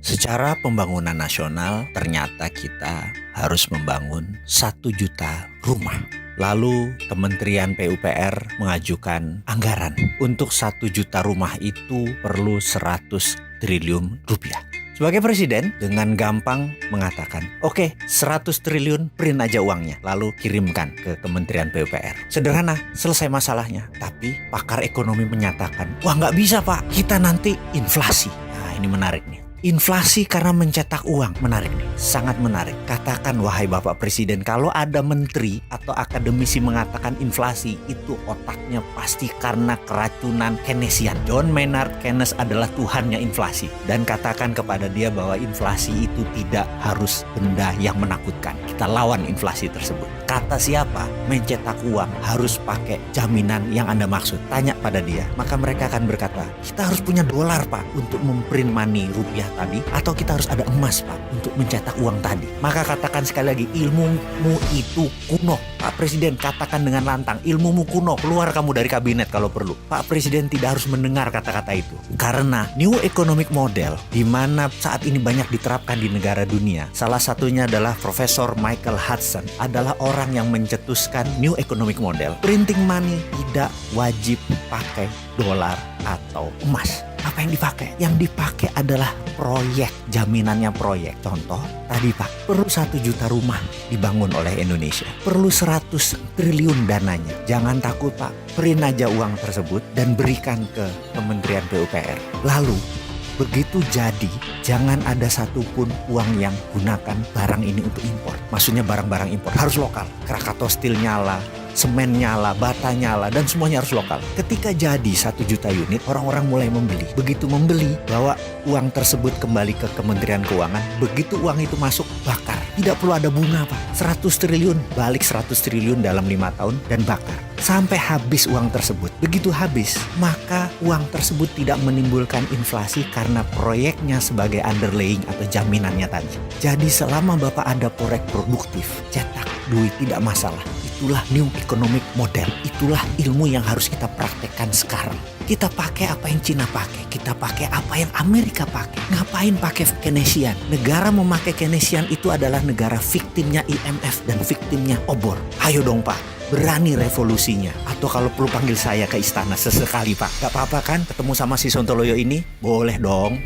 Secara pembangunan nasional, ternyata kita harus membangun 1 juta rumah. Lalu Kementerian PUPR mengajukan anggaran untuk 1 juta rumah itu perlu 100 triliun rupiah. Sebagai presiden dengan gampang mengatakan, oke, 100 triliun print aja uangnya, lalu kirimkan ke Kementerian PUPR. Sederhana, selesai masalahnya. Tapi pakar ekonomi menyatakan, wah nggak bisa Pak, kita nanti inflasi. Nah ini menarik nih. Inflasi karena mencetak uang, menarik nih, sangat menarik. Katakan wahai Bapak Presiden, kalau ada menteri atau akademisi mengatakan inflasi, itu otaknya pasti karena keracunan Keynesian. John Maynard Keynes adalah tuhannya inflasi. Dan katakan kepada dia bahwa inflasi itu tidak harus benda yang menakutkan. Kita lawan inflasi tersebut. Kata siapa? Mencetak uang harus pakai jaminan yang Anda maksud. Tanya pada dia, maka mereka akan berkata, kita harus punya dolar Pak untuk memprint money rupiah tadi, atau kita harus ada emas Pak untuk mencetak uang tadi. Maka katakan sekali lagi, ilmumu itu kuno. Pak Presiden katakan dengan lantang, ilmumu kuno, keluar kamu dari kabinet kalau perlu. Pak Presiden tidak harus mendengar kata-kata itu. Karena New Economic Model, di mana saat ini banyak diterapkan di negara dunia, salah satunya adalah Profesor Michael Hudson, adalah orang yang mencetuskan New Economic Model. Printing money tidak wajib pakai dolar atau emas. Apa yang dipakai? Yang dipakai adalah proyek, jaminannya proyek. Contoh, tadi Pak, perlu 1 juta rumah dibangun oleh Indonesia. Perlu 100 triliun dananya. Jangan takut Pak, print aja uang tersebut dan berikan ke Kementerian PUPR. Lalu, begitu jadi, jangan ada satupun uang yang gunakan barang ini untuk impor. Maksudnya barang-barang impor harus lokal. Krakatau Steel nyala, semen nyala, bata nyala, dan semuanya harus lokal. Ketika jadi 1 juta unit, orang-orang mulai membeli. Begitu membeli, bawa uang tersebut kembali ke Kementerian Keuangan. Begitu uang itu masuk, bakar. Tidak perlu ada bunga Pak. 100 triliun, balik 100 triliun dalam 5 tahun dan bakar. Sampai habis uang tersebut. Begitu habis, maka uang tersebut tidak menimbulkan inflasi karena proyeknya sebagai underlaying atau jaminannya tadi. Jadi selama Bapak ada proyek produktif, cetak duit tidak masalah. Itulah New Economic Model. Itulah ilmu yang harus kita praktekkan sekarang. Kita pakai apa yang Cina pakai. Kita pakai apa yang Amerika pakai. Ngapain pakai Keynesian? Negara memakai Keynesian itu adalah negara viktimnya IMF dan viktimnya obor. Ayo dong Pak. Berani revolusinya. Atau kalau perlu panggil saya ke istana sesekali Pak. Gak apa-apa kan ketemu sama si Sontoloyo ini? Boleh dong.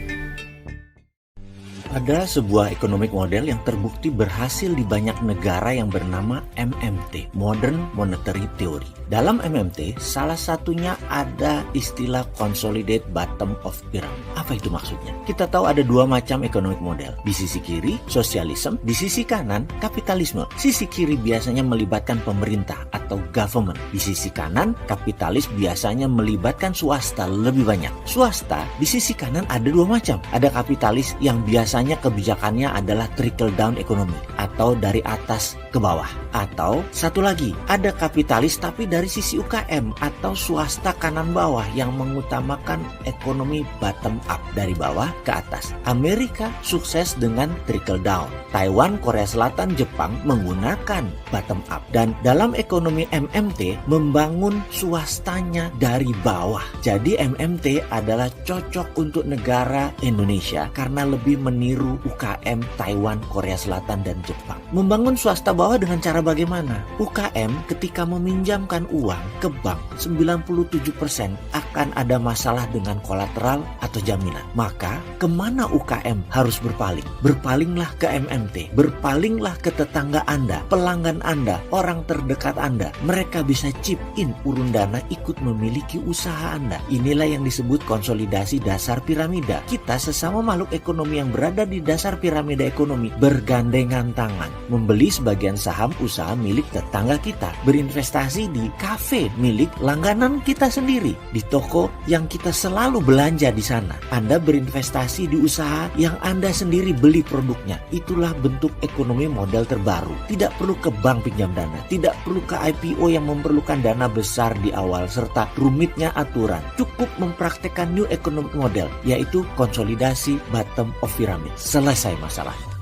Ada sebuah economic model yang terbukti berhasil di banyak negara yang bernama MMT, Modern Monetary Theory. Dalam MMT, salah satunya ada istilah Consolidated Bottom of Pyramid. Apa itu maksudnya? Kita tahu ada 2 macam economic model. Di sisi kiri, sosialisme. Di sisi kanan, kapitalisme. Sisi kiri biasanya melibatkan pemerintah atau government. Di sisi kanan, kapitalis biasanya melibatkan swasta lebih banyak. Swasta, di sisi kanan ada 2 macam. Ada kapitalis yang biasanya kebijakannya adalah trickle down economy atau dari atas ke bawah. Atau satu lagi, ada kapitalis tapi dari sisi UKM atau swasta kanan bawah yang mengutamakan ekonomi bottom up dari bawah ke atas. Amerika sukses dengan trickle down. Taiwan, Korea Selatan, Jepang menggunakan bottom up. Dan dalam ekonomi MMT membangun swastanya dari bawah. Jadi MMT adalah cocok untuk negara Indonesia karena lebih meniru UKM Taiwan, Korea Selatan, dan Jepang. Membangun swasta bawah dengan cara bagaimana? UKM ketika meminjamkan uang ke bank 97% akan ada masalah dengan kolateral atau jaminan. Maka kemana UKM harus berpaling? Berpalinglah ke MMT. Berpalinglah ke tetangga Anda, pelanggan Anda, orang terdekat Anda. Mereka bisa chip in urun dana ikut memiliki usaha Anda. Inilah yang disebut konsolidasi dasar piramida. Kita sesama makhluk ekonomi yang berada di dasar piramida ekonomi bergandengan tangan membeli sebagian saham usaha milik tetangga kita, berinvestasi di kafe milik langganan kita sendiri, di toko yang kita selalu belanja di sana. Anda berinvestasi di usaha yang Anda sendiri beli produknya. Itulah bentuk ekonomi model terbaru. Tidak perlu ke bank pinjam dana, tidak perlu ke IPO yang memerlukan dana besar di awal serta rumitnya aturan. Cukup mempraktekkan New Economic Model, yaitu konsolidasi bottom of pyramid. Selesai masalahnya.